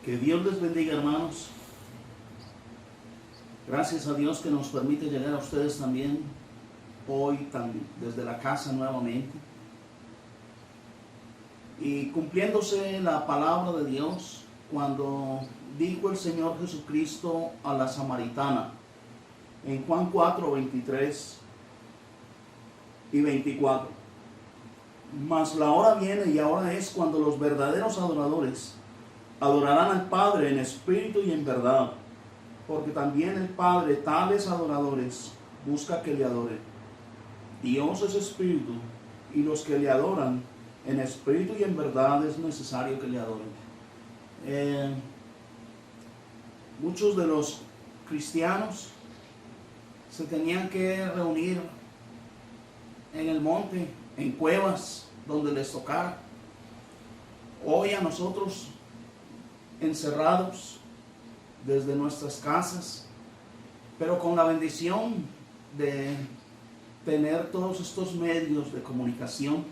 Que Dios les bendiga, hermanos. Gracias a Dios que nos permite llegar a ustedes también hoy desde la casa nuevamente. Y cumpliéndose la palabra de Dios cuando dijo el Señor Jesucristo a la samaritana en Juan 4, 23 y 24. Mas la hora viene y ahora es cuando los verdaderos adoradores adorarán al Padre en espíritu y en verdad, porque también el Padre tales adoradores busca que le adoren. Dios es espíritu, y los que le adoran en espíritu y en verdad es necesario que le adoren. Muchos de los cristianos se tenían que reunir en el monte, en cuevas, donde les tocara. Hoy a nosotros, encerrados desde nuestras casas, pero con la bendición de tener todos estos medios de comunicación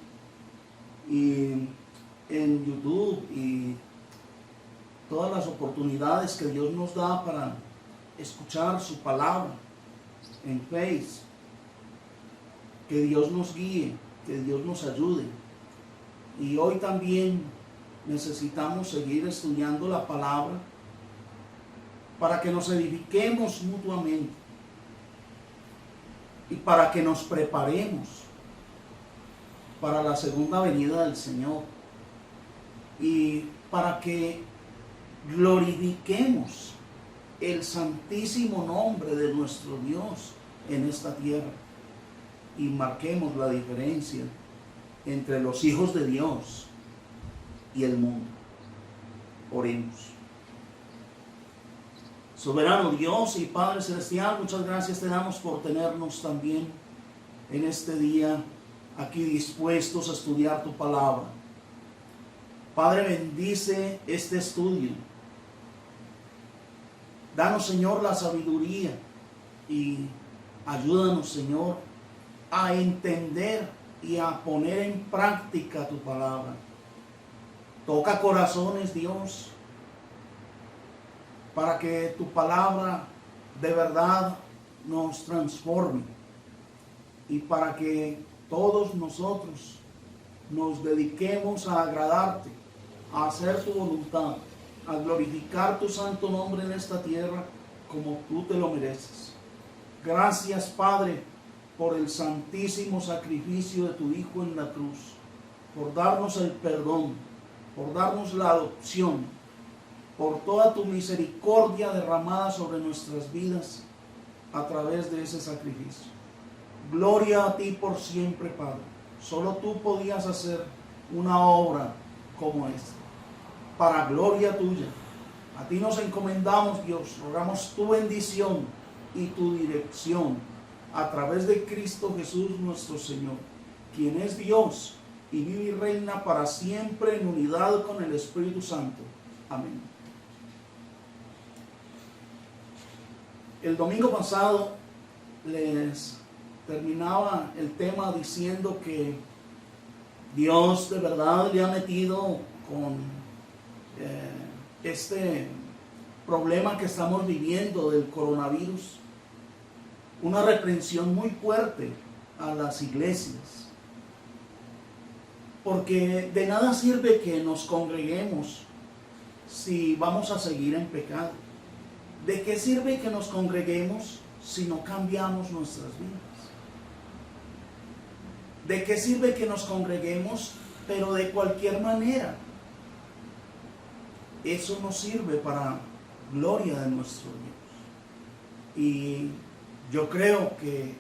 y en YouTube y todas las oportunidades que Dios nos da para escuchar su palabra en Face. Que Dios nos guíe, que Dios nos ayude. Y hoy también necesitamos seguir estudiando la palabra para que nos edifiquemos mutuamente y para que nos preparemos para la segunda venida del Señor y para que glorifiquemos el santísimo nombre de nuestro Dios en esta tierra y marquemos la diferencia entre los hijos de Dios y el mundo. Oremos. Soberano Dios y Padre Celestial, muchas gracias te damos por tenernos también en este día aquí dispuestos a estudiar tu palabra. Padre, bendice este estudio. Danos, Señor, la sabiduría y ayúdanos, Señor, a entender y a poner en práctica tu palabra. Toca corazones, Dios, para que tu palabra de verdad nos transforme y para que todos nosotros nos dediquemos a agradarte, a hacer tu voluntad, a glorificar tu santo nombre en esta tierra como tú te lo mereces. Gracias, Padre, por el santísimo sacrificio de tu Hijo en la cruz, por darnos el perdón, por darnos la adopción, por toda tu misericordia derramada sobre nuestras vidas a través de ese sacrificio. Gloria a ti por siempre, Padre. Solo tú podías hacer una obra como esta, para gloria tuya. A ti nos encomendamos, Dios, rogamos tu bendición y tu dirección a través de Cristo Jesús nuestro Señor, quien es Dios y vive y reina para siempre en unidad con el Espíritu Santo. Amén. El domingo pasado les terminaba el tema diciendo que Dios de verdad le ha metido con este problema que estamos viviendo del coronavirus una reprensión muy fuerte a las iglesias, porque de nada sirve que nos congreguemos si vamos a seguir en pecado. ¿De qué sirve que nos congreguemos si no cambiamos nuestras vidas? ¿De qué sirve que nos congreguemos pero de cualquier manera? Eso no sirve para gloria de nuestro Dios. Y yo creo que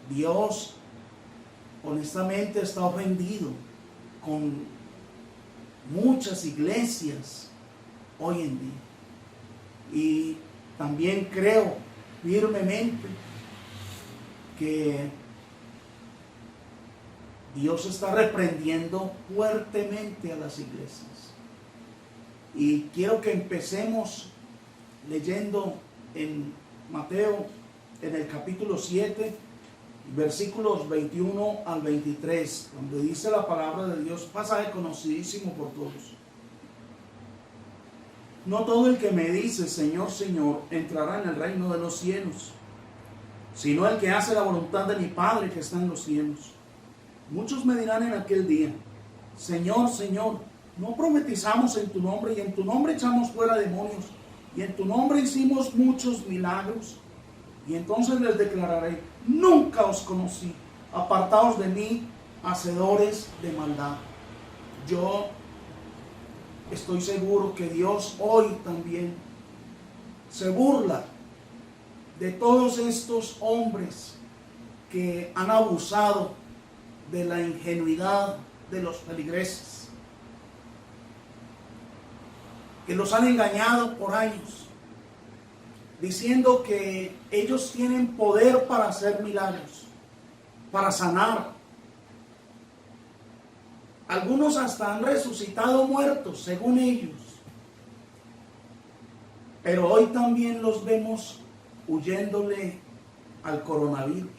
Dios honestamente está ofendido con muchas iglesias hoy en día. Y también creo firmemente que Dios está reprendiendo fuertemente a las iglesias. Y quiero que empecemos leyendo en Mateo, en el capítulo 7, versículos 21 al 23, donde dice la palabra de Dios, pasaje conocidísimo por todos. No todo el que me dice, Señor, Señor, entrará en el reino de los cielos, sino el que hace la voluntad de mi Padre que está en los cielos. Muchos me dirán en aquel día, Señor, Señor, no profetizamos en tu nombre, y en tu nombre echamos fuera demonios, y en tu nombre hicimos muchos milagros. Y entonces les declararé, nunca os conocí, apartaos de mí, hacedores de maldad. Yo estoy seguro que Dios hoy también se burla de todos estos hombres que han abusado de la ingenuidad de los feligreses, que los han engañado por años, diciendo que ellos tienen poder para hacer milagros, para sanar. Algunos hasta han resucitado muertos, según ellos. Pero hoy también los vemos huyéndole al coronavirus.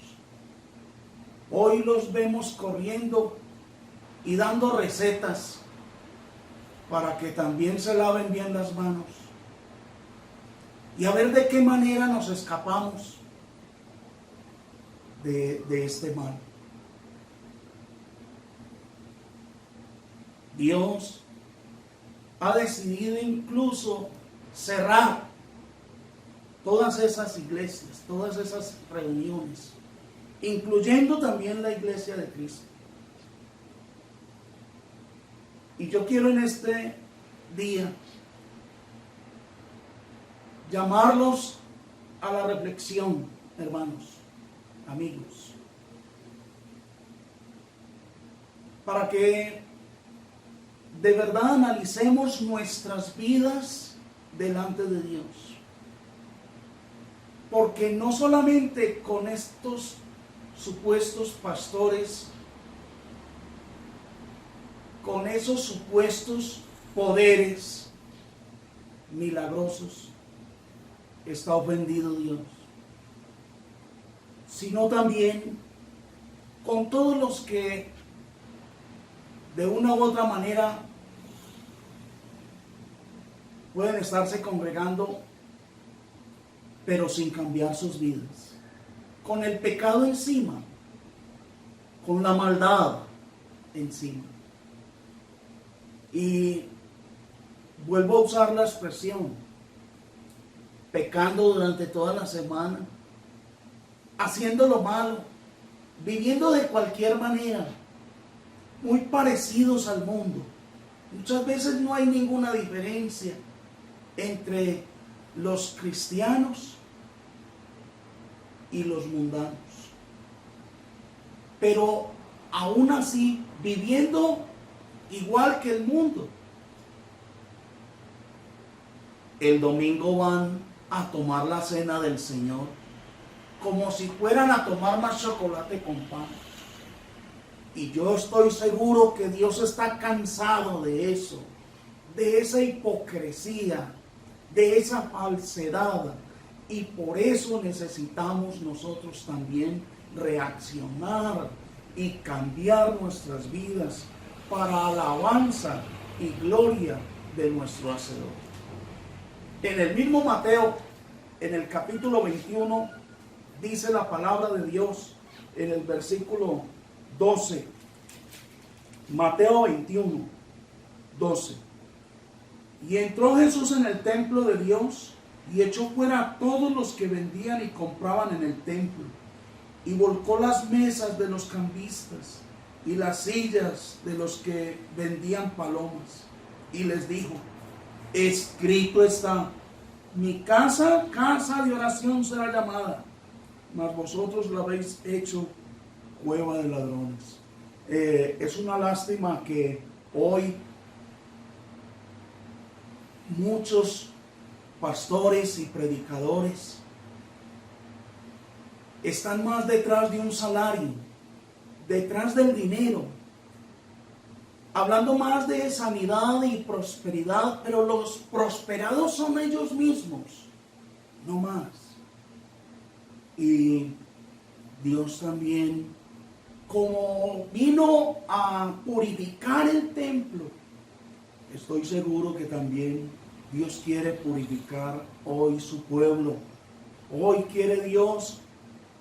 Hoy los vemos corriendo y dando recetas para que también se laven bien las manos. Y a ver de qué manera nos escapamos de este mal. Dios ha decidido incluso cerrar todas esas iglesias, todas esas reuniones, incluyendo también la iglesia de Cristo. Y yo quiero en este día llamarlos a la reflexión, hermanos, amigos, para que de verdad analicemos nuestras vidas delante de Dios. Porque no solamente con estos supuestos pastores, con esos supuestos poderes milagrosos, está ofendido Dios, sino también con todos los que de una u otra manera pueden estarse congregando, pero sin cambiar sus vidas, con el pecado encima, con la maldad encima. Y vuelvo a usar la expresión, pecando durante toda la semana, haciendo lo malo, viviendo de cualquier manera, muy parecidos al mundo. Muchas veces no hay ninguna diferencia entre los cristianos y los mundanos. Pero aún así, viviendo igual que el mundo, el domingo van a tomar la cena del Señor como si fueran a tomar más chocolate con pan. Y yo estoy seguro que Dios está cansado de eso, de esa hipocresía, de esa falsedad. Y por eso necesitamos nosotros también reaccionar y cambiar nuestras vidas para alabanza y gloria de nuestro Hacedor. En el mismo Mateo, en el capítulo 21, dice la palabra de Dios en el versículo 12. Mateo 21, 12. Y entró Jesús en el templo de Dios y echó fuera a todos los que vendían y compraban en el templo, y volcó las mesas de los cambistas y las sillas de los que vendían palomas, y les dijo: escrito está, mi casa, casa de oración será llamada, mas vosotros la habéis hecho cueva de ladrones. Es una lástima que hoy muchos pastores y predicadores están más detrás de un salario, detrás del dinero, hablando más de sanidad y prosperidad, pero los prosperados son ellos mismos, no más. Y Dios también, como vino a purificar el templo, estoy seguro que también Dios quiere purificar hoy su pueblo. Hoy quiere Dios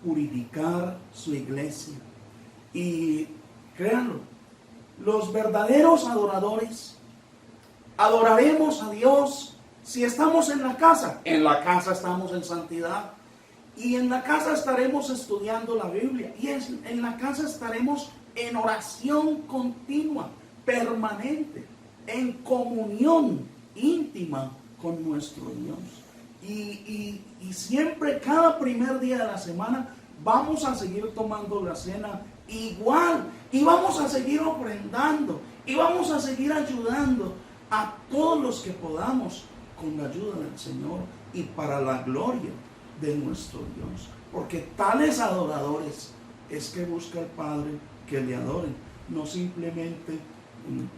purificar su iglesia. Y créanlo, los verdaderos adoradores adoraremos a Dios si estamos en la casa. En la casa estamos en santidad. Y en la casa estaremos estudiando la Biblia. Y en la casa estaremos en oración continua, permanente, en comunión íntima con nuestro Dios. Y siempre, cada primer día de la semana, vamos a seguir tomando la cena igual. Y vamos a seguir ofrendando. Y vamos a seguir ayudando a todos los que podamos con la ayuda del Señor y para la gloria de nuestro Dios. Porque tales adoradores es que busca el Padre que le adoren, no simplemente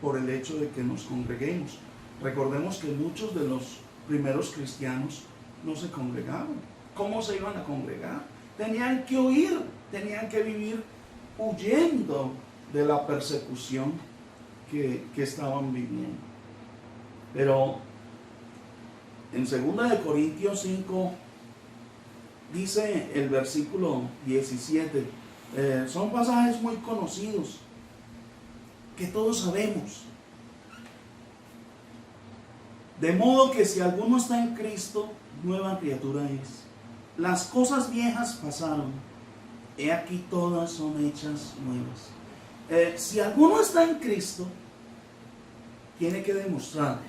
por el hecho de que nos congreguemos. Recordemos que muchos de los primeros cristianos no se congregaban. ¿Cómo se iban a congregar? Tenían que huir, tenían que vivir huyendo de la persecución que estaban viviendo. Pero en 2 Corintios 5 dice el versículo 17, son pasajes muy conocidos que todos sabemos. De modo que si alguno está en Cristo, nueva criatura es. Las cosas viejas pasaron, he aquí todas son hechas nuevas. Si alguno está en Cristo, tiene que demostrar,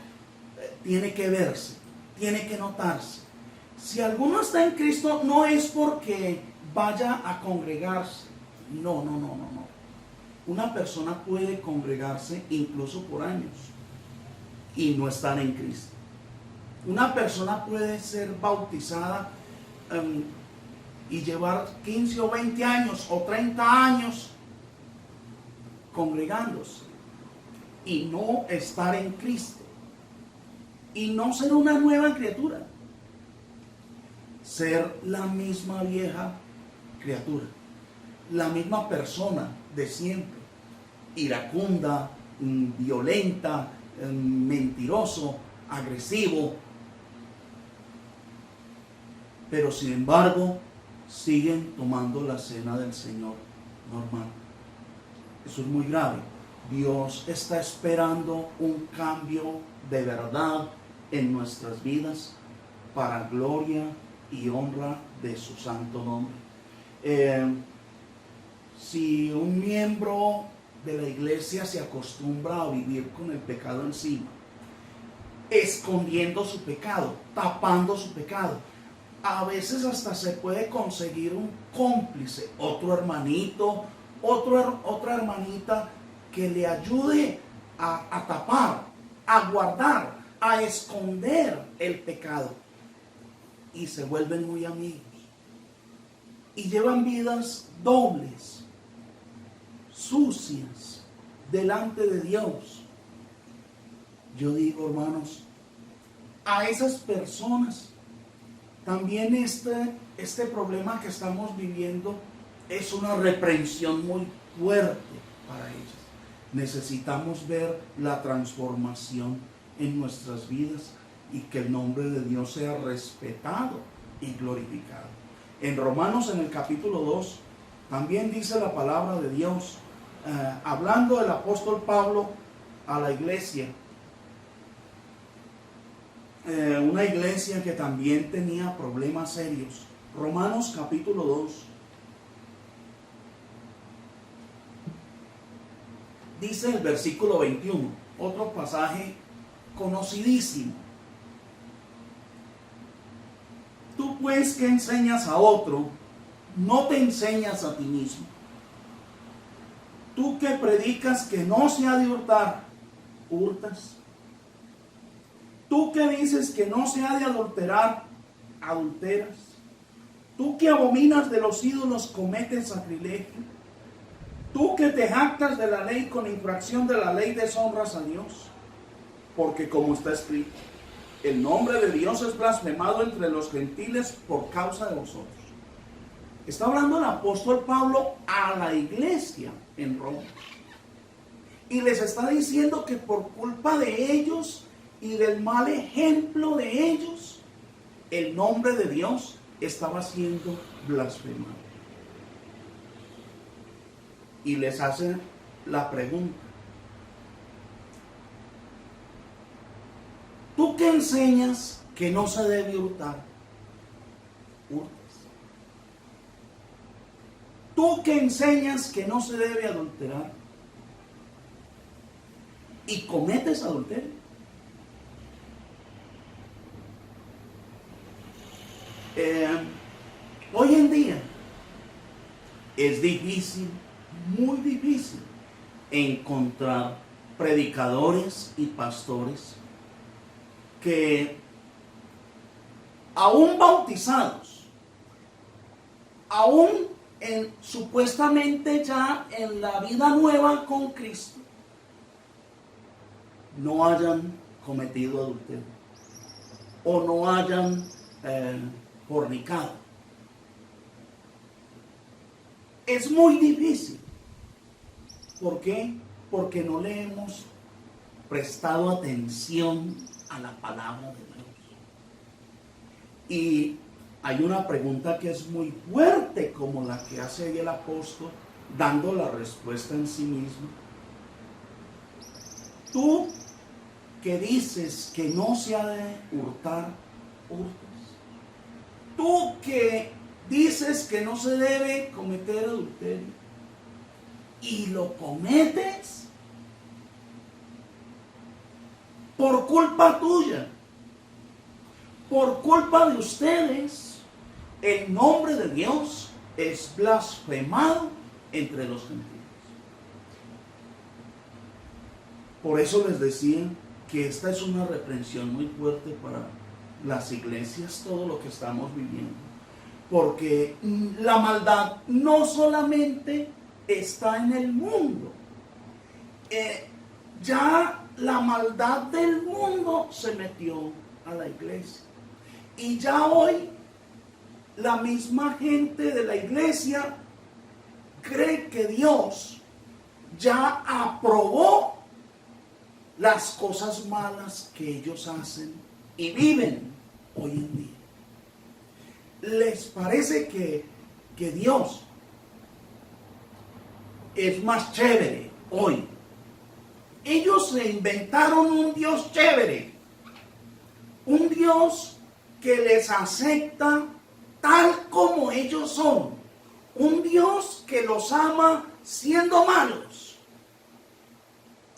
tiene que verse, tiene que notarse. Si alguno está en Cristo, no es porque vaya a congregarse. No. Una persona puede congregarse incluso por años y no estar en Cristo. Una persona puede ser bautizada y llevar 15 o 20 años o 30 años congregándose y no estar en Cristo y no ser una nueva criatura, ser la misma vieja criatura, la misma persona de siempre, iracunda, violenta, mentiroso, agresivo, pero sin embargo siguen tomando la cena del Señor normal. Eso es muy grave. Dios está esperando un cambio de verdad en nuestras vidas para gloria y honra de su santo nombre. Si un miembro de la iglesia se acostumbra a vivir con el pecado encima, escondiendo su pecado, tapando su pecado, a veces hasta se puede conseguir un cómplice, otro hermanito, otra hermanita que le ayude a tapar, a guardar, a esconder el pecado. Y se vuelven muy amigos. Y llevan vidas dobles, sucias, delante de Dios. Yo digo, hermanos, a esas personas también este problema que estamos viviendo es una reprensión muy fuerte para ellos. Necesitamos ver la transformación en nuestras vidas y que el nombre de Dios sea respetado y glorificado. En Romanos, en el capítulo 2, también dice la palabra de Dios, hablando el apóstol Pablo a la iglesia, una iglesia que también tenía problemas serios. Romanos capítulo 2. Dice el versículo 21, otro pasaje conocidísimo. Tú pues que enseñas a otro, no te enseñas a ti mismo. Tú que predicas que no se ha de hurtar, hurtas. Tú que dices que no se ha de adulterar, adulteras. Tú que abominas de los ídolos, cometes sacrilegio. Tú que te jactas de la ley, con infracción de la ley deshonras a Dios. Porque como está escrito, el nombre de Dios es blasfemado entre los gentiles por causa de vosotros. Está hablando el apóstol Pablo a la iglesia en Roma. Y les está diciendo que por culpa de ellos y del mal ejemplo de ellos, el nombre de Dios estaba siendo blasfemado. Y les hace la pregunta: ¿tú qué enseñas que no se debe hurtar? Hurtas. ¿Tú qué enseñas que no se debe adulterar? Y cometes adulterio. Hoy en día es difícil, muy difícil, encontrar predicadores y pastores que, aún bautizados, aún supuestamente ya en la vida nueva con Cristo, no hayan cometido adulterio o no hayan fornicado. Es muy difícil. ¿Por qué? Porque no le hemos prestado atención a la palabra de Dios. Y hay una pregunta que es muy fuerte, como la que hace ahí el apóstol, dando la respuesta en sí mismo. Tú que dices que no se ha de hurtar, hurtas. Tú que dices que no se debe cometer adulterio y lo cometes por culpa tuya, por culpa de ustedes, el nombre de Dios es blasfemado entre los gentiles. Por eso les decía que esta es una reprensión muy fuerte para las iglesias, todo lo que estamos viviendo. Porque la maldad no solamente está en el mundo. Ya la maldad del mundo se metió a la iglesia. Y ya hoy la misma gente de la iglesia cree que Dios ya aprobó las cosas malas que ellos hacen y viven hoy en día. Les parece que Dios es más chévere hoy. Ellos se inventaron un Dios chévere, un Dios que les acepta tal como ellos son, un Dios que los ama siendo malos.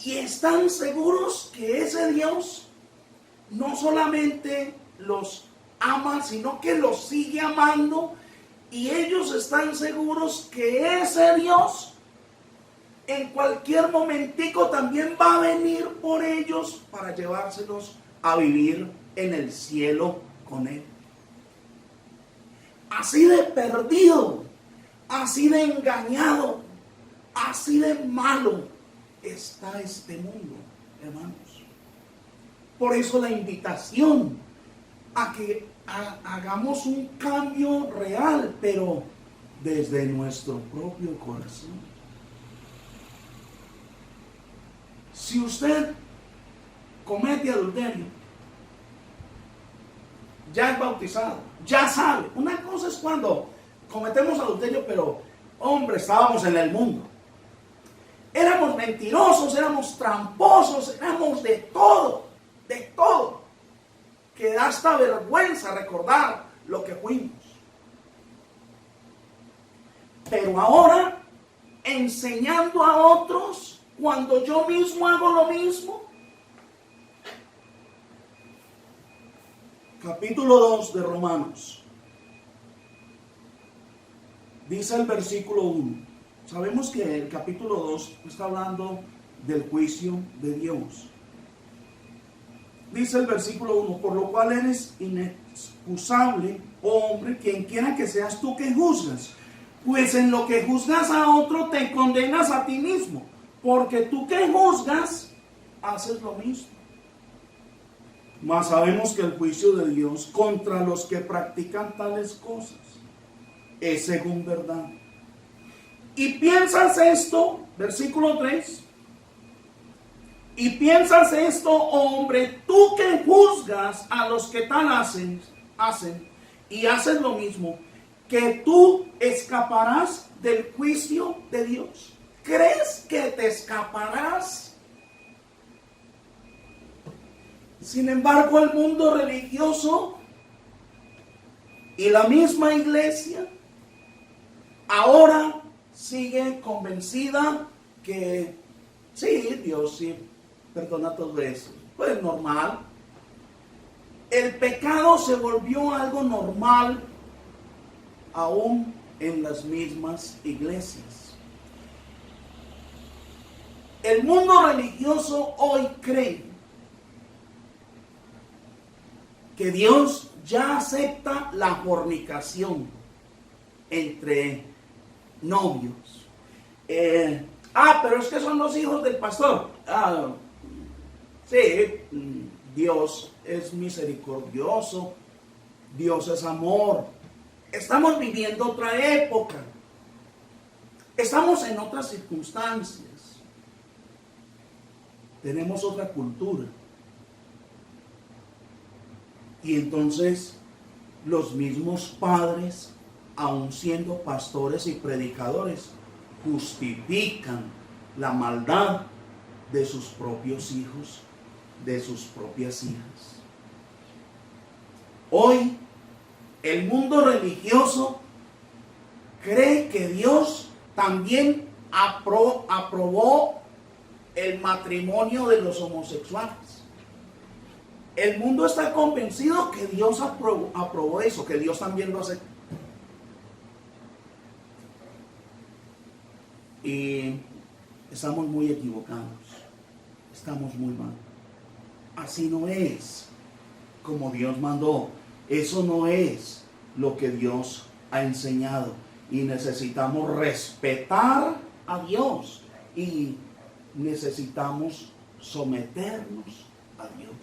Y están seguros que ese Dios no solamente los ama, sino que los sigue amando, y ellos están seguros que ese Dios en cualquier momentico también va a venir por ellos para llevárselos a vivir en el cielo con Él. Así de perdido, así de engañado, así de malo está este mundo, hermanos. Por eso la invitación a que hagamos un cambio real, pero desde nuestro propio corazón. Si usted comete adulterio, ya es bautizado, ya sabe. Una cosa es cuando cometemos adulterio, pero hombre, estábamos en el mundo. Éramos mentirosos, éramos tramposos, éramos de todo, que da hasta vergüenza recordar lo que fuimos. Pero ahora, enseñando a otros, cuando yo mismo hago lo mismo. Capítulo 2 de Romanos. Dice el versículo 1. Sabemos que el capítulo 2 está hablando del juicio de Dios. Dice el versículo 1, por lo cual eres inexcusable, hombre, quien quiera que seas tú que juzgas. Pues en lo que juzgas a otro te condenas a ti mismo, porque tú que juzgas haces lo mismo. Mas sabemos que el juicio de Dios contra los que practican tales cosas es según verdad. Y piensas esto, versículo 3, Y piensas esto, hombre, tú que juzgas a los que tal hacen y haces lo mismo, que tú escaparás del juicio de Dios. ¿Crees que te escaparás? Sin embargo, el mundo religioso y la misma iglesia ahora sigue convencida que sí, Dios sí perdona todo eso. Pues normal. El pecado se volvió algo normal aún en las mismas iglesias. El mundo religioso hoy cree que Dios ya acepta la fornicación entre novios. Pero es que son los hijos del pastor. Sí, Dios es misericordioso, Dios es amor. Estamos viviendo otra época, estamos en otras circunstancias, tenemos otra cultura. Y entonces los mismos padres, aun siendo pastores y predicadores, justifican la maldad de sus propios hijos, de sus propias hijas. Hoy el mundo religioso cree que Dios también aprobó el matrimonio de los homosexuales. El mundo está convencido que Dios aprobó eso, que Dios también lo aceptó. Y estamos muy equivocados, estamos muy mal. Así no es como Dios mandó. Eso no es lo que Dios ha enseñado. Y necesitamos respetar a Dios. Y necesitamos someternos a Dios.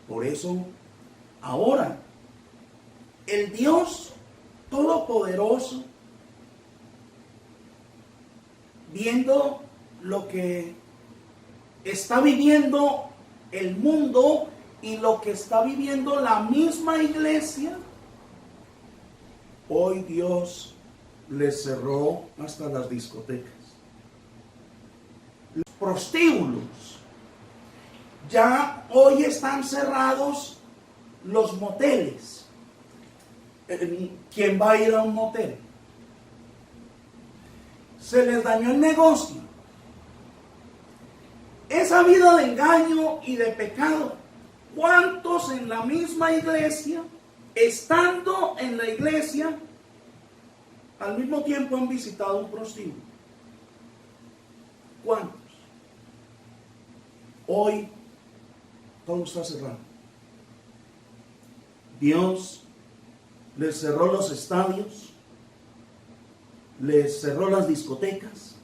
Por eso, ahora, el Dios Todopoderoso, viendo lo que está viviendo el mundo y lo que está viviendo la misma iglesia, hoy Dios les cerró hasta las discotecas. Los prostíbulos, ya hoy están cerrados los moteles. ¿Quién va a ir a un motel? Se les dañó el negocio. Esa vida de engaño y de pecado. ¿Cuántos en la misma iglesia, estando en la iglesia, al mismo tiempo han visitado un prostíbulo? ¿Cuántos? Hoy todo está cerrado. Dios les cerró los estadios, les cerró las discotecas,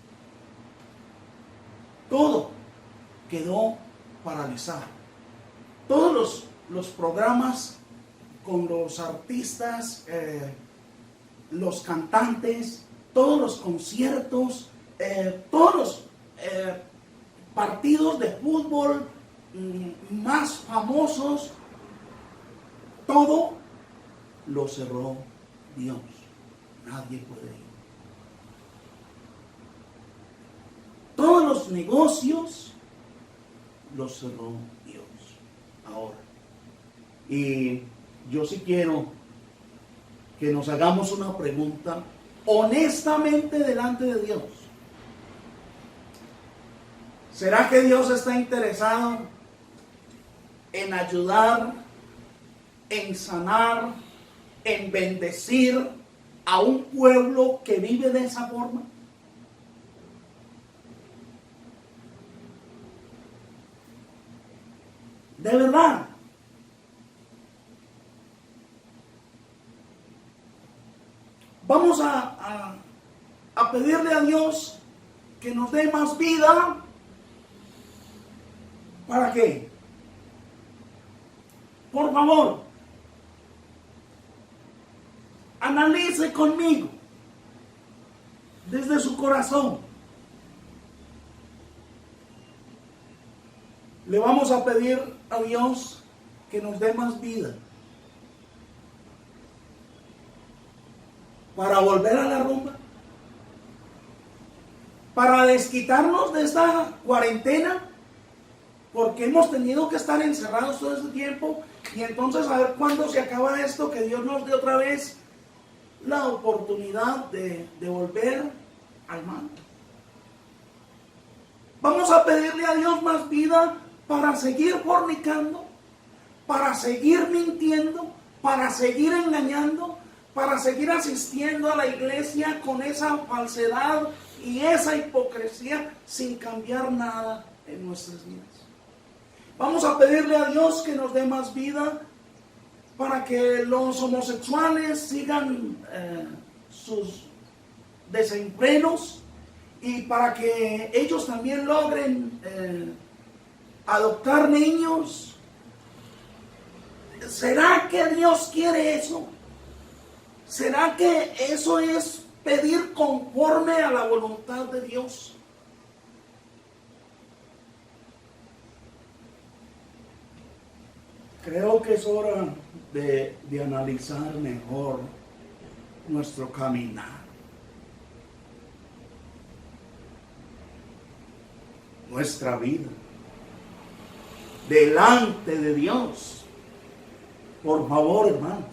todo quedó paralizado. Todos los programas con los artistas, los cantantes, todos los conciertos, todos los partidos de fútbol más famosos, todo lo cerró Dios. Nadie puede ir. Todos los negocios los cerró Dios ahora. Y yo sí quiero que nos hagamos una pregunta honestamente delante de Dios. ¿Será que Dios está interesado en ayudar, en sanar, en bendecir a un pueblo que vive de esa forma? De verdad. Vamos a pedirle a Dios que nos dé más vida. ¿Para qué? Por favor, analice conmigo desde su corazón. Le vamos a pedir a Dios que nos dé más vida para volver a la rumba, para desquitarnos de esta cuarentena, porque hemos tenido que estar encerrados todo este tiempo, y entonces a ver cuándo se acaba esto, que Dios nos dé otra vez la oportunidad de volver al manto. Vamos a pedirle a Dios más vida para seguir fornicando, para seguir mintiendo, para seguir engañando, para seguir asistiendo a la iglesia con esa falsedad y esa hipocresía sin cambiar nada en nuestras vidas. Vamos a pedirle a Dios que nos dé más vida para que los homosexuales sigan sus desenfrenos y para que ellos también logren adoptar niños. ¿Será que Dios quiere eso? ¿Será que eso es pedir conforme a la voluntad de Dios? Creo que es hora de analizar mejor nuestro caminar, nuestra vida, delante de Dios. Por favor, hermanos.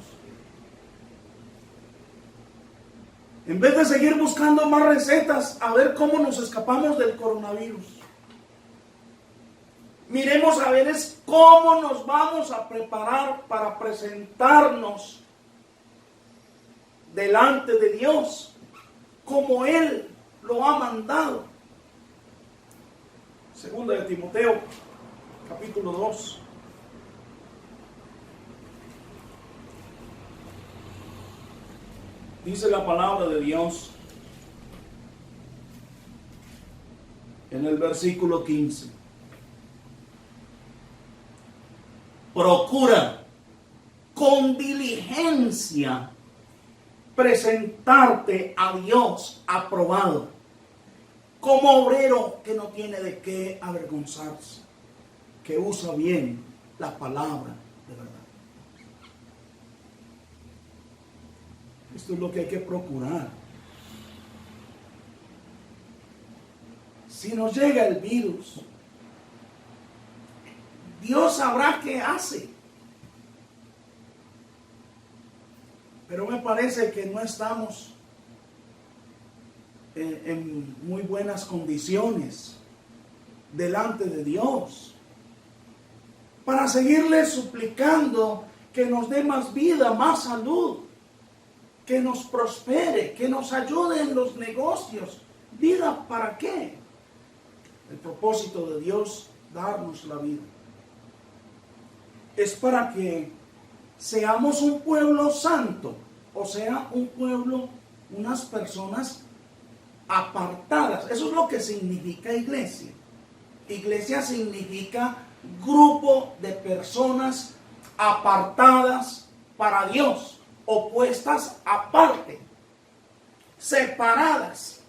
En vez de seguir buscando más recetas a ver cómo nos escapamos del coronavirus, miremos a ver es cómo nos vamos a preparar para presentarnos delante de Dios como Él lo ha mandado. Segunda de Timoteo, capítulo 2. Dice la palabra de Dios en el versículo 15. Procura con diligencia presentarte a Dios aprobado, como obrero que no tiene de qué avergonzarse, que usa bien la palabra de verdad. Esto es lo que hay que procurar. Si nos llega el virus, Dios sabrá qué hace. Pero me parece que no estamos en muy buenas condiciones delante de Dios para seguirle suplicando que nos dé más vida, más salud, que nos prospere, que nos ayude en los negocios. ¿Vida para qué? El propósito de Dios, darnos la vida, es para que seamos un pueblo santo, o sea, un pueblo, unas personas apartadas. Eso es lo que significa iglesia. Iglesia significa grupo de personas apartadas para Dios, opuestas aparte, separadas,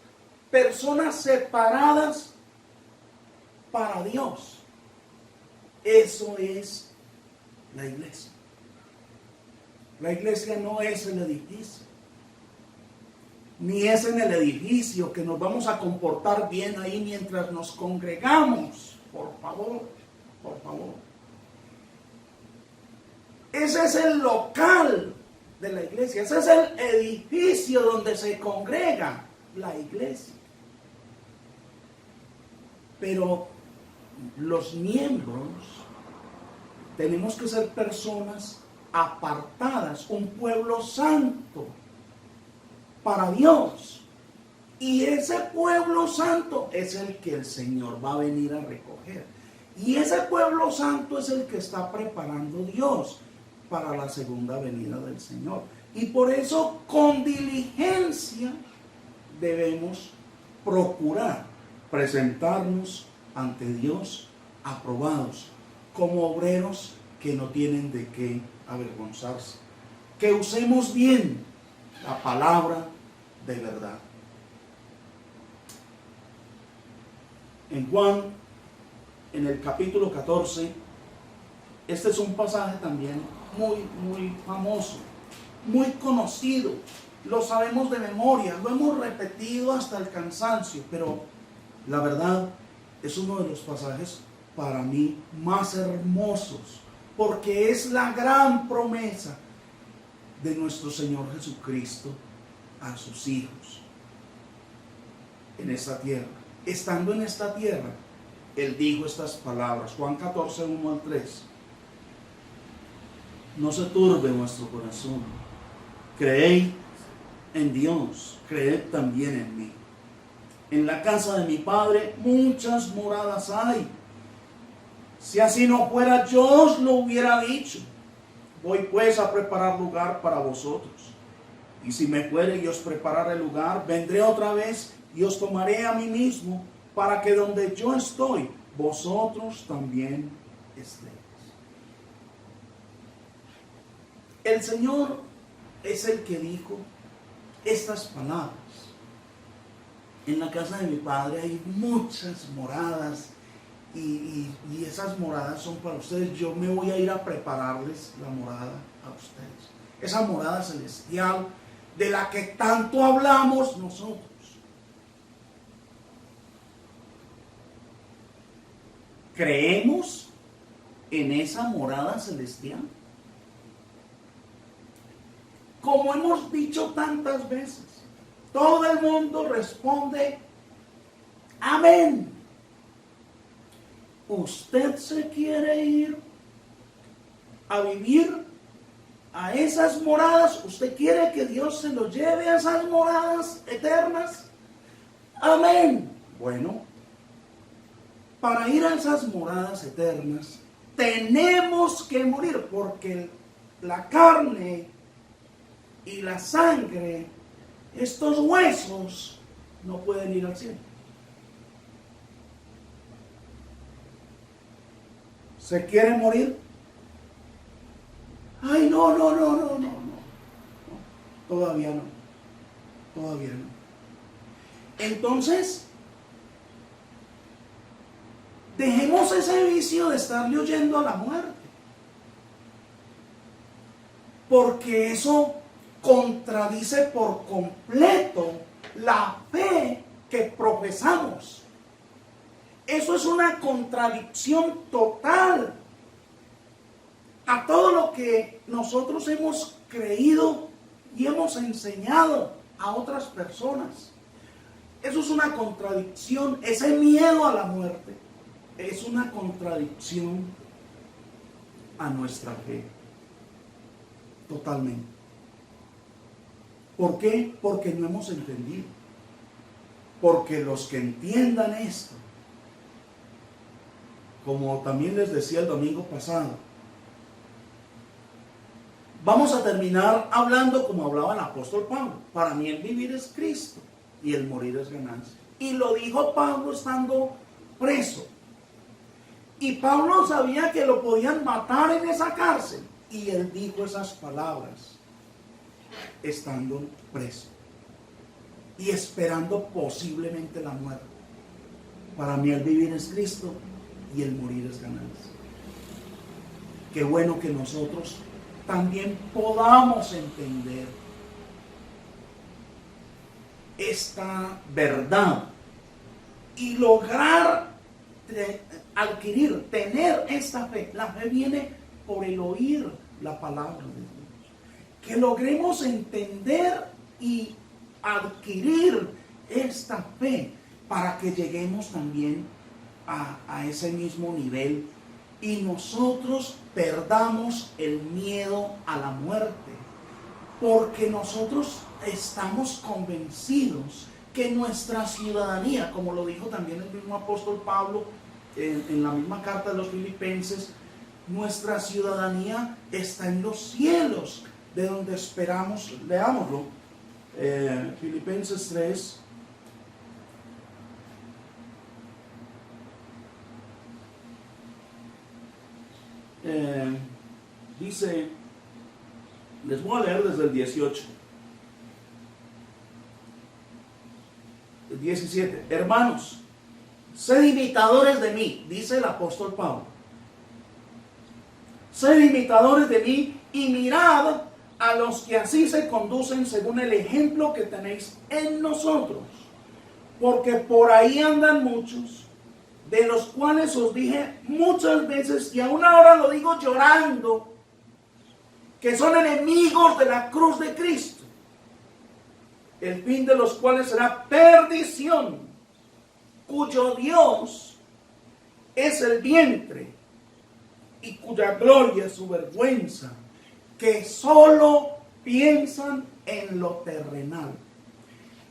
personas separadas para Dios. Eso es la iglesia. La iglesia no es el edificio, ni es en el edificio que nos vamos a comportar bien ahí mientras nos congregamos. Por favor, por favor. Ese es el local de la iglesia, ese es el edificio donde se congrega la iglesia. Pero los miembros tenemos que ser personas apartadas, un pueblo santo para Dios. Y ese pueblo santo es el que el Señor va a venir a recoger. Y ese pueblo santo es el que está preparando Dios para la segunda venida del Señor. Y por eso con diligencia debemos procurar presentarnos ante Dios aprobados, como obreros que no tienen de qué avergonzarse. Que usemos bien la palabra de verdad. en el capítulo 14. Este es un pasaje también muy famoso, muy conocido. Lo sabemos de memoria, lo hemos repetido hasta el cansancio, pero la verdad es uno de los pasajes para mí más hermosos, porque es la gran promesa de nuestro Señor Jesucristo a sus hijos en esta tierra. Estando en esta tierra, Él dijo estas palabras, Juan 14, 1 al 3. No se turbe vuestro corazón, creéis en Dios, creed también en mí. En la casa de mi Padre muchas moradas hay. Si así no fuera, yo os lo hubiera dicho. Voy pues a preparar lugar para vosotros. Y si me fuere y os prepararé lugar, vendré otra vez y os tomaré a mí mismo, para que donde yo estoy, vosotros también estéis. El Señor es el que dijo estas palabras. En la casa de mi Padre hay muchas moradas y esas moradas son para ustedes. Yo me voy a ir a prepararles la morada a ustedes. Esa morada celestial de la que tanto hablamos nosotros. ¿Creemos en esa morada celestial? Como hemos dicho tantas veces, todo el mundo responde, amén. ¿Usted se quiere ir a vivir a esas moradas? ¿Usted quiere que Dios se lo lleve a esas moradas eternas? Amén. Bueno, para ir a esas moradas eternas tenemos que morir, porque la carne y la sangre, estos huesos, no pueden ir al cielo. ¿Se quiere morir? Ay, no. Todavía no. Entonces, dejemos ese vicio de estarle huyendo a la muerte, porque eso contradice por completo la fe que profesamos. Eso es una contradicción total a todo lo que nosotros hemos creído y hemos enseñado a otras personas. Eso es una contradicción. Ese miedo a la muerte es una contradicción a nuestra fe. Totalmente. ¿Por qué? Porque no hemos entendido. Porque los que entiendan esto, como también les decía el domingo pasado, vamos a terminar hablando como hablaba el apóstol Pablo. Para mí el vivir es Cristo y el morir es ganancia. Y lo dijo Pablo estando preso. Y Pablo sabía que lo podían matar en esa cárcel. Y él dijo esas palabras estando preso y esperando posiblemente la muerte. Para mí el vivir es Cristo y el morir es ganancia. Qué bueno que nosotros también podamos entender esta verdad y lograr adquirir, tener esta fe. La fe viene por el oír la palabra de Dios. Que logremos entender y adquirir esta fe para que lleguemos también a ese mismo nivel y nosotros perdamos el miedo a la muerte, porque nosotros estamos convencidos que nuestra ciudadanía, como lo dijo también el mismo apóstol Pablo en la misma carta de los Filipenses, nuestra ciudadanía está en los cielos, de donde esperamos. Leámoslo, Filipenses 3. Dice, les voy a leer desde el 18. El 17. Hermanos, Sed imitadores de mí, dice el apóstol Pablo. Sed imitadores de mí y mirad a los que así se conducen según el ejemplo que tenéis en nosotros. Porque por ahí andan muchos, de los cuales os dije muchas veces, y aún ahora lo digo llorando, que son enemigos de la cruz de Cristo, el fin de los cuales será perdición, cuyo Dios es el vientre y cuya gloria es su vergüenza, que solo piensan en lo terrenal.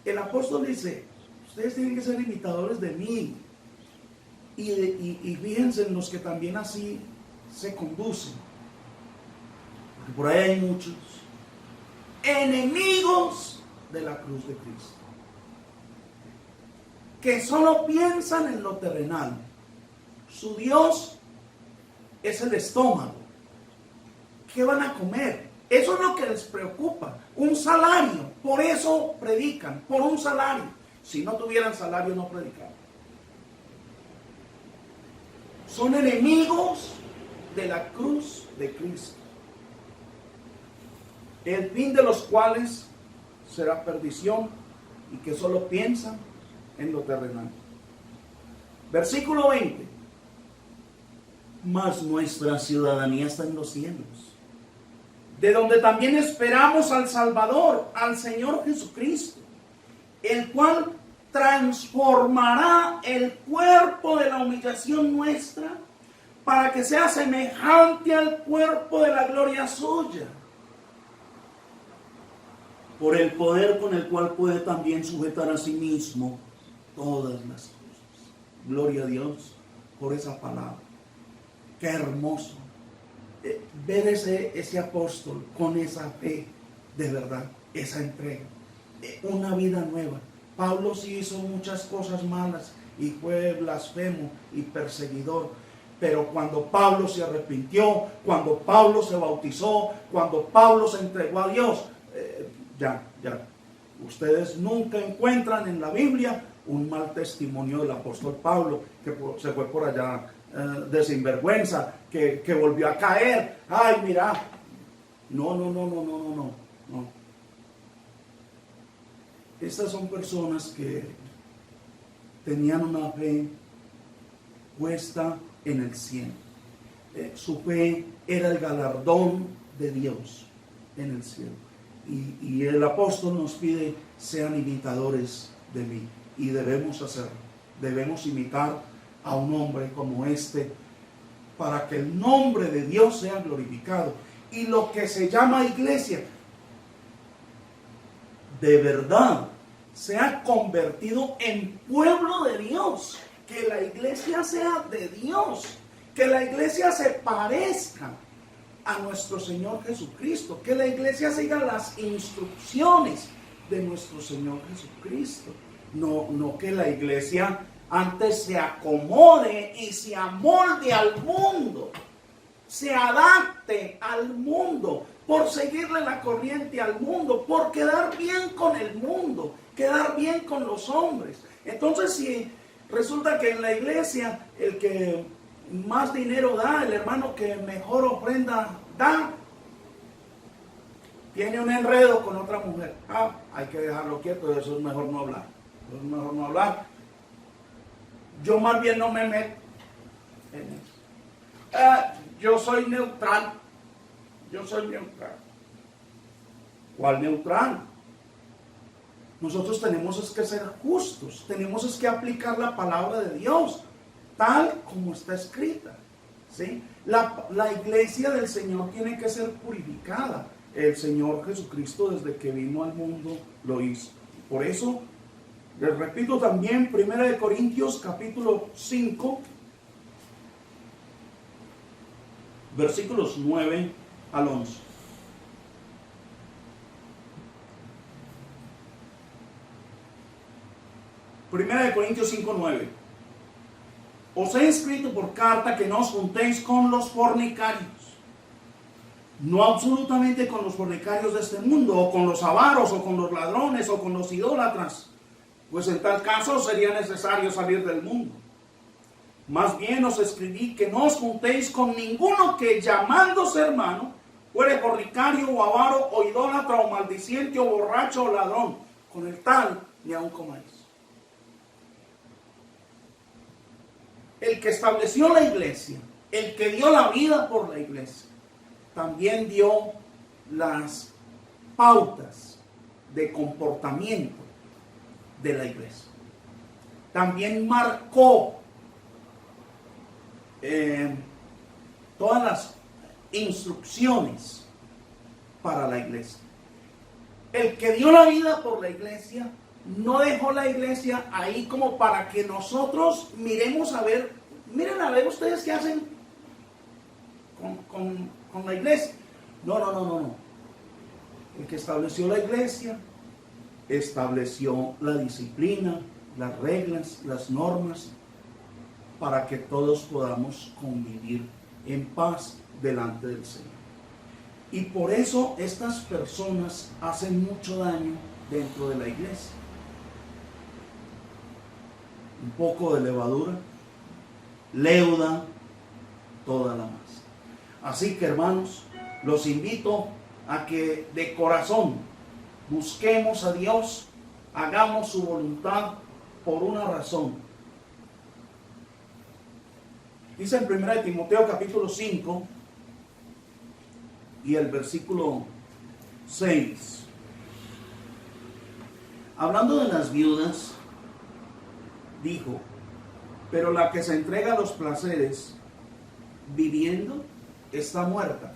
El apóstol dice, ustedes tienen que ser imitadores de mí, y fíjense en los que también así se conducen, porque por ahí hay muchos enemigos de la cruz de Cristo, que solo piensan en lo terrenal. Su Dios es el estómago. ¿Qué van a comer? Eso es lo que les preocupa. Un salario. Por eso predican, por un salario. Si no tuvieran salario, no predicaran. Son enemigos de la cruz de Cristo, el fin de los cuales será perdición, y que solo piensan en lo terrenal. Versículo 20. Mas nuestra ciudadanía está en los cielos, de donde también esperamos al Salvador, al Señor Jesucristo, el cual transformará el cuerpo de la humillación nuestra para que sea semejante al cuerpo de la gloria suya, por el poder con el cual puede también sujetar a sí mismo todas las cosas. Gloria a Dios por esa palabra. Qué hermoso ver ese apóstol con esa fe de verdad, esa entrega, una vida nueva. Pablo sí hizo muchas cosas malas y fue blasfemo y perseguidor, pero cuando Pablo se arrepintió, cuando Pablo se bautizó, cuando Pablo se entregó a Dios, ya, ustedes nunca encuentran en la Biblia un mal testimonio del apóstol Pablo, que se fue por allá de sinvergüenza, que volvió a caer. Ay, mira, no. Estas son personas que tenían una fe puesta en el cielo. Su fe era el galardón de Dios en el cielo. Y el apóstol nos pide, sean imitadores de mí. Y debemos hacerlo. Debemos imitar a un hombre como este, para que el nombre de Dios sea glorificado. Y lo que se llama iglesia, de verdad, se ha convertido en pueblo de Dios. Que la iglesia sea de Dios. Que la iglesia se parezca a nuestro Señor Jesucristo. Que la iglesia siga las instrucciones de nuestro Señor Jesucristo. No que la iglesia antes se acomode y se amolde al mundo, se adapte al mundo, por seguirle la corriente al mundo, por quedar bien con el mundo, quedar bien con los hombres. Entonces, si resulta que en la iglesia el que más dinero da, el hermano que mejor ofrenda da, tiene un enredo con otra mujer, hay que dejarlo quieto, eso es mejor no hablar. Eso es mejor no hablar. Yo más bien no me meto en eso. Yo soy neutral. ¿Cuál neutral? Nosotros tenemos que ser justos, tenemos que aplicar la palabra de Dios tal como está escrita, ¿sí? La iglesia del Señor tiene que ser purificada. El Señor Jesucristo, desde que vino al mundo, lo hizo. Por eso, les repito también, 1 Corintios capítulo 5, versículos 9 al 11. Primera de Corintios 5, 9. Os he escrito por carta que no os juntéis con los fornicarios. No absolutamente con los fornicarios de este mundo, o con los avaros, o con los ladrones, o con los idólatras, pues en tal caso sería necesario salir del mundo. Más bien os escribí que no os juntéis con ninguno que llamándose hermano fuere fornicario o avaro o idólatra o maldiciente o borracho o ladrón. Con el tal ni aun comáis. El que estableció la iglesia, el que dio la vida por la iglesia, también dio las pautas de comportamiento de la iglesia. También marcó todas las instrucciones para la iglesia. El que dio la vida por la iglesia no dejó la iglesia ahí como para que nosotros miremos a ver, miren a ver ustedes qué hacen con la iglesia. No. El que estableció la iglesia estableció la disciplina, las reglas, las normas, para que todos podamos convivir en paz delante del Señor. Y por eso estas personas hacen mucho daño dentro de la iglesia. Un poco de levadura leuda toda la masa. Así que, hermanos, los invito a que de corazón busquemos a Dios, hagamos su voluntad por una razón. Dice en 1 Timoteo capítulo 5 y el versículo 6. Hablando de las viudas, dijo: pero la que se entrega a los placeres viviendo está muerta.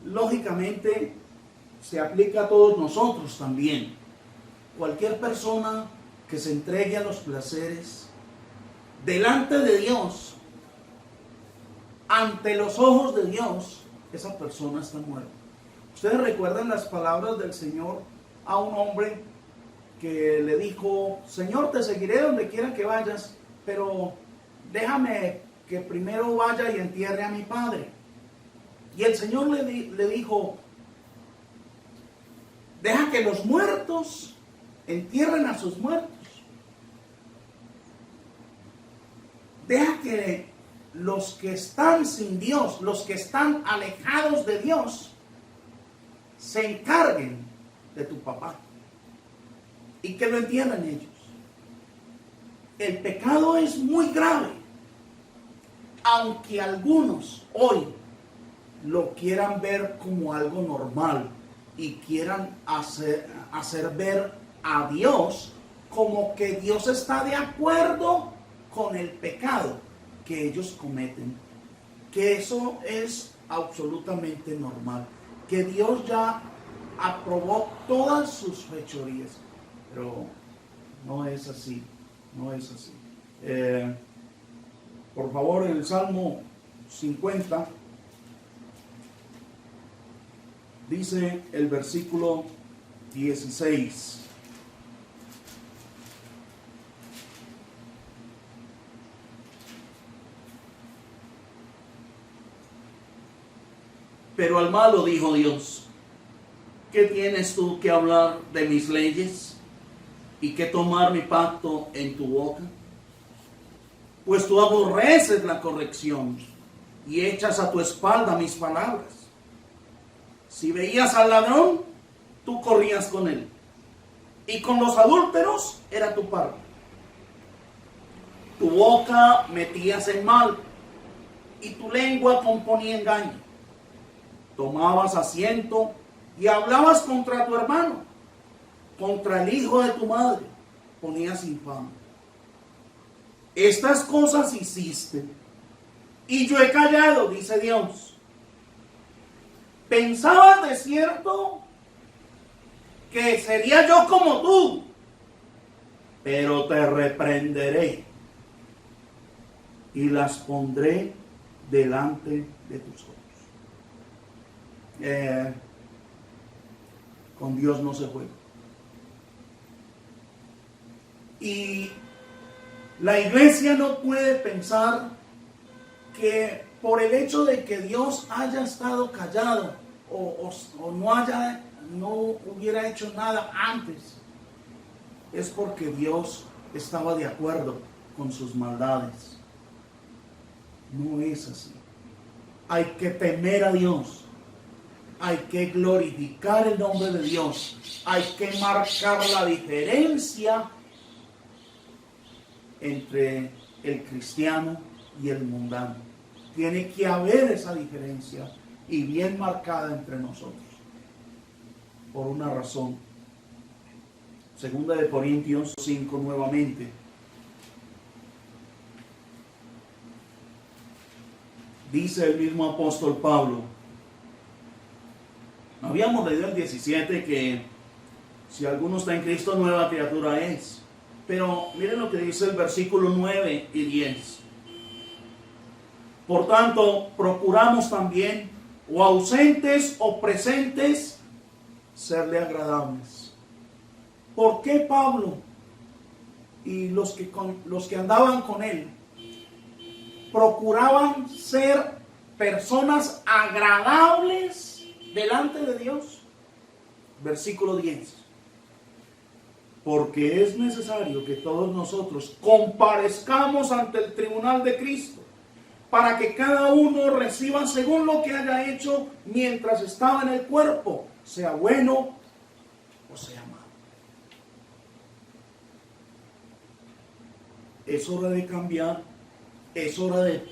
Lógicamente se aplica a todos nosotros también. Cualquier persona que se entregue a los placeres delante de Dios, ante los ojos de Dios, esa persona está muerta. Ustedes recuerdan las palabras del Señor a un hombre que le dijo: Señor, te seguiré donde quiera que vayas, pero déjame que primero vaya y entierre a mi padre. Y el Señor le dijo: deja que los muertos entierren a sus muertos. Deja que los que están sin Dios, los que están alejados de Dios, se encarguen de tu papá y que lo entierren ellos. El pecado es muy grave, aunque algunos hoy lo quieran ver como algo normal y quieran hacer ver a Dios como que Dios está de acuerdo con el pecado que ellos cometen, que eso es absolutamente normal, que Dios ya aprobó todas sus fechorías, pero no es así, no es así. Por favor, en el Salmo 50 dice el versículo 16: pero al malo dijo Dios: ¿qué tienes tú que hablar de mis leyes y que tomar mi pacto en tu boca? Pues tú aborreces la corrección y echas a tu espalda mis palabras. Si veías al ladrón, tú corrías con él, y con los adúlteros era tu parte. Tu boca metías en mal, y tu lengua componía engaño. Tomabas asiento y hablabas contra tu hermano, contra el hijo de tu madre ponías infamia. Estas cosas hiciste, y yo he callado, dice Dios. Pensabas de cierto que sería yo como tú, pero te reprenderé y las pondré delante de tus ojos. Con Dios no se juega. Y la iglesia no puede pensar que por el hecho de que Dios haya estado callado o no hubiera hecho nada antes, es porque Dios estaba de acuerdo con sus maldades. No es así. Hay que temer a Dios. Hay que glorificar el nombre de Dios. Hay que marcar la diferencia entre el cristiano y el mundano. Tiene que haber esa diferencia y bien marcada entre nosotros. Por una razón. Segunda de Corintios 5 nuevamente. Dice el mismo apóstol Pablo. Habíamos leído el 17 que si alguno está en Cristo, nueva criatura es. Pero miren lo que dice el versículo 9 y 10. Por tanto, procuramos también, o ausentes o presentes, serle agradables. ¿Por qué Pablo y los que andaban con él procuraban ser personas agradables delante de Dios? Versículo 10. Porque es necesario que todos nosotros comparezcamos ante el tribunal de Cristo, para que cada uno reciba según lo que haya hecho mientras estaba en el cuerpo, sea bueno o sea malo. Es hora de cambiar, es hora de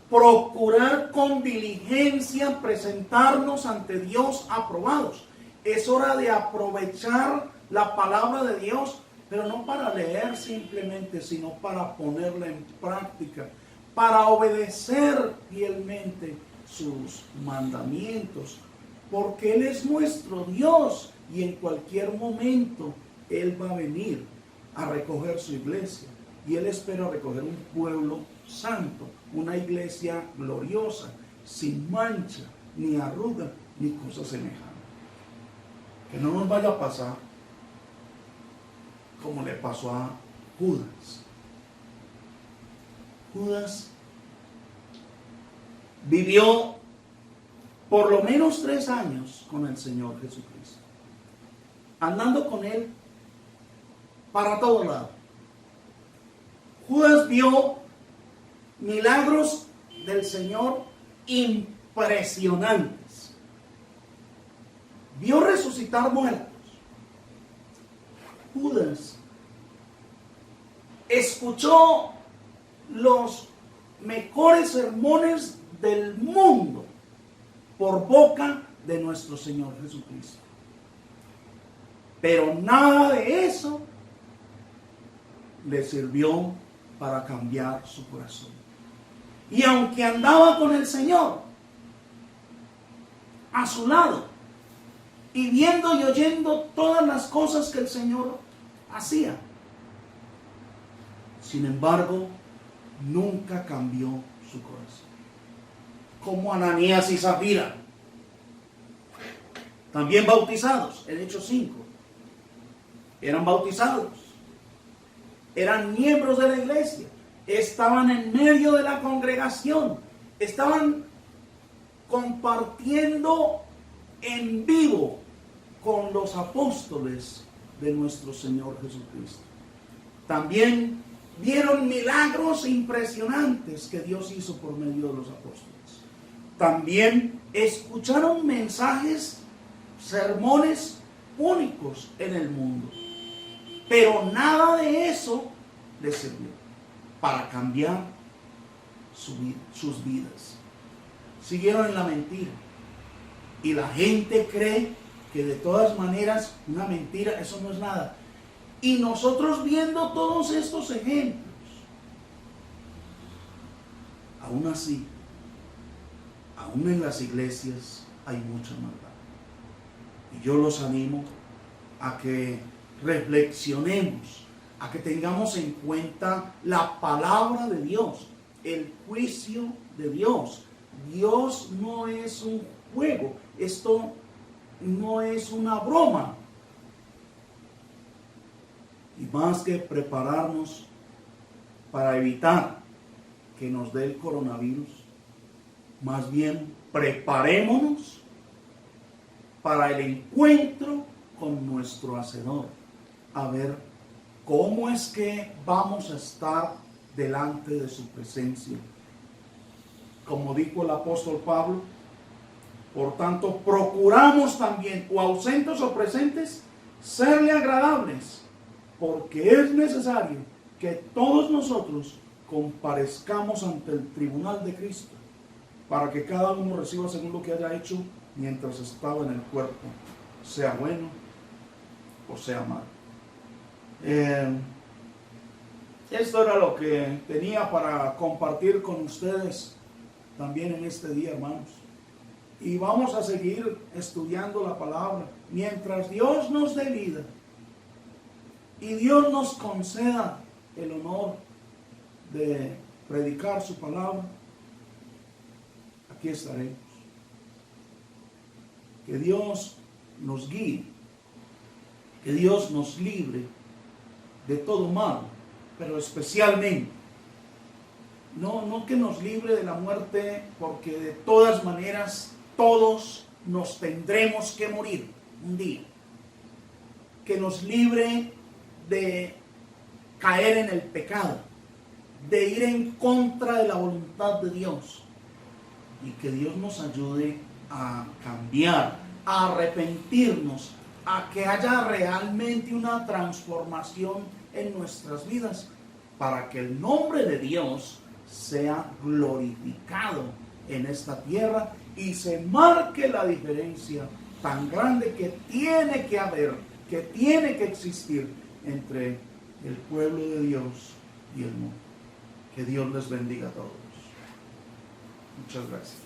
procurar con diligencia presentarnos ante Dios aprobados. Es hora de aprovechar la palabra de Dios, pero no para leer simplemente, sino para ponerla en práctica, para obedecer fielmente sus mandamientos, porque Él es nuestro Dios y en cualquier momento Él va a venir a recoger su iglesia y Él espera recoger un pueblo santo, una iglesia gloriosa, sin mancha, ni arruga, ni cosa semejante. Que no nos vaya a pasar como le pasó a Judas. Judas vivió por lo menos 3 años con el Señor Jesucristo, andando con Él para todo lado. Judas vio milagros del Señor impresionantes. Vio resucitar muertos. Judas escuchó los mejores sermones del mundo por boca de nuestro Señor Jesucristo. Pero nada de eso le sirvió para cambiar su corazón. Y aunque andaba con el Señor a su lado y viendo y oyendo todas las cosas que el Señor hacía, sin embargo, nunca cambió su corazón. Como Ananías y Zafira, también bautizados, en Hechos 5, eran bautizados, eran miembros de la iglesia, estaban en medio de la congregación, estaban compartiendo en vivo con los apóstoles de nuestro Señor Jesucristo. También vieron milagros impresionantes que Dios hizo por medio de los apóstoles. También escucharon mensajes, sermones únicos en el mundo. Pero nada de eso les sirvió para cambiar sus vidas. Siguieron en la mentira. Y la gente cree que de todas maneras una mentira, eso no es nada. Y nosotros viendo todos estos ejemplos, aún así, aún en las iglesias hay mucha maldad. Y yo los animo a que reflexionemos, a que tengamos en cuenta la palabra de Dios, el juicio de Dios. Dios no es un juego, esto no es una broma. Y más que prepararnos para evitar que nos dé el coronavirus, más bien preparémonos para el encuentro con nuestro Hacedor, a ver cómo es que vamos a estar delante de su presencia como dijo el apóstol Pablo, por tanto, procuramos también, o ausentes o presentes, serle agradables, porque es necesario que todos nosotros comparezcamos ante el tribunal de Cristo, para que cada uno reciba según lo que haya hecho mientras estaba en el cuerpo, sea bueno o sea malo. Esto era lo que tenía para compartir con ustedes también en este día, hermanos. Y vamos a seguir estudiando la palabra mientras Dios nos dé vida y Dios nos conceda el honor de predicar su palabra. Aquí estaremos. Que Dios nos guíe, que Dios nos libre de todo mal, pero especialmente no que nos libre de la muerte, porque de todas maneras todos nos tendremos que morir un día. Que nos libre de caer en el pecado, de ir en contra de la voluntad de Dios, y que Dios nos ayude a cambiar, a arrepentirnos, a que haya realmente una transformación en nuestras vidas, para que el nombre de Dios sea glorificado en esta tierra y se marque la diferencia tan grande que tiene que haber, que tiene que existir entre el pueblo de Dios y el mundo. Que Dios les bendiga a todos. Muchas gracias.